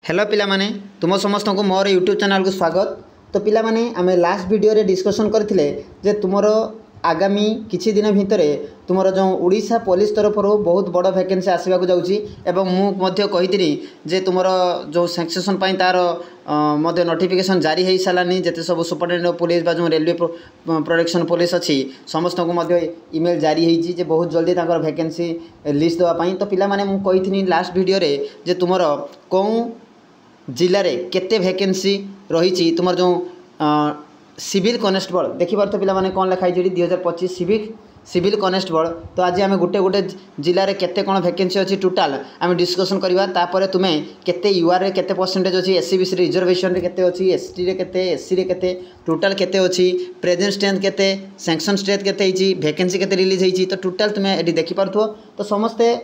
Hello पिला माने तुम समस्त को मोर यूट्यूब चैनल को स्वागत। तो पिला माने आमे लास्ट वीडियो रे डिस्कशन करथिले जे तुमरो आगामी किछि दिन भितरे तुमरो जो ओडिशा पुलिस तरफ बहुत बड़ वैकेंसी आसवा को जाउची एवं मु मध्य कहितिनी जे तुमरो जो सक्सेशन पई तार मध्य नोटिफिकेशन जारी हेई सालानी जेते सब सुपरिटेंडेंट पुलिस बा जो रेलवे प्रोडक्शन पुलिस अछि समस्त को मध्य ईमेल जारी हेई जे बहुत जल्दी ताकर वैकेंसी लिस्ट देवा पई। तो पिला माने मु कहितिनी लास्ट वीडियो रे जे तुमरो को जिले में केते वैकेंसी रही तुम जो सिविल कनेस्टेबल देखिपार तो पिला माने कौन लिखाई 2025 सिविल कनेस्टेबल। तो आज आम गोटे गोटे जिले में केते कौन वैकेंसी अच्छी टोटाल आम डिस्कसन करवा तापर तुम्हें केते यूआर केते परसेंटेज अच्छी एससी बीसी रिजर्वेशन केते अच्छी एसटी रे केते एससी रे केते टोटाल केते अच्छी प्रेजेंट स्ट्रेंथ केते सैंक्शन स्ट्रेंथ केते होईची वैकेंसी केते रिलीज होईची। तो टोटाल तुम्हें ये देखिपारथो तो समस्ते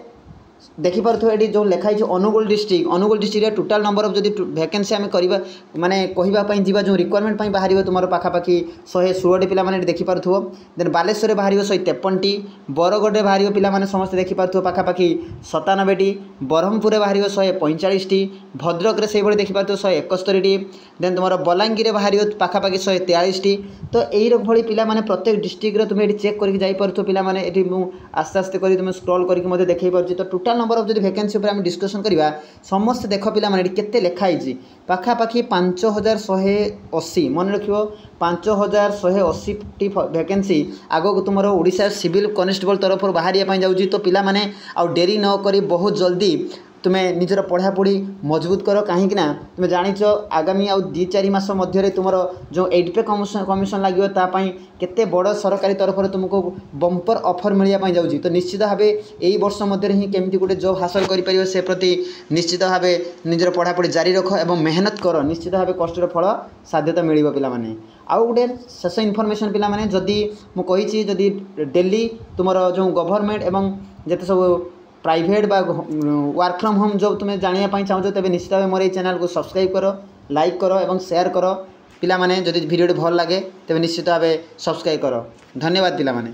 देखिपारथो ये जो लिखाई Angul district total number of जदि वैकेंसी आम करवा माने कहवाई जा जो रिक्वायरमेंट बाहर तुम पाखापाखि 116 पिला माने देखिपारथो। देन बालेश्वर बाहर 153टी बरगढ़ बाहर पिला माने समस्त देखिपारथो पाखापाखि 97टी ब्रह्मपुर बाहर 145टी भद्रक से देखिपारथो 171टी देन तुम बलांगीर बाहर पाखापाखि 143टी। तो यही भाई पिला माने प्रत्येक डिस्ट्रिक्ट तुम्हें चेक करके जाइपारथो पिला माने एठी मु आस्ते आस्ते करी तुम स्क्रॉल करके देखई पारछि। तो टोटाल नंबर ऑफ जदि वैकेंसी ऊपर हम डिस्कशन करवा समस्त देख पिला माने केते लिखाई पाखापाखि 5180 मन रखियो 5180 वैकेंसी आगो तुम ओडिशा सिविल कनेस्टेबल तरफ बाहर जाऊँगी। तो पिला माने आउ डेरी न करी बहुत जल्दी तुम्हें निजर पढ़ापढ़ी मजबूत कर कहीं तुम्हें जाच आगामी आउ 2-4 मास मध्य तुम जो 8 कमिशन लगे तापाई केते बड़ सरकारी तरफ तुमको बंपर ऑफर मिलवाई जाऊँगी। तो निश्चित भाव यही वर्ष मध्य ही केमती गोटे जॉब हासिल कर से प्रति निश्चित भाव निजर पढ़ापढ़ी जारी रख और मेहनत कर निश्चित भाव कष्टर फल साध्यता मिल पिला माने। आउ गोटे शेष इनफर्मेशन पिला माने जदि मु कहिछि जदि डेली तुम जो गवर्नमेंट एवं जिते सब प्राइवेट बा वर्क फ्रॉम होम जॉब तुम्हें जानापी चाहो तेज निश्चित भाव मोर चैनल को सब्सक्राइब कर लाइक कर और शेयर कर पिला माने जदि वीडियो भल लगे तेज निश्चित भाव सब्सक्राइब कर। धन्यवाद पिला माने।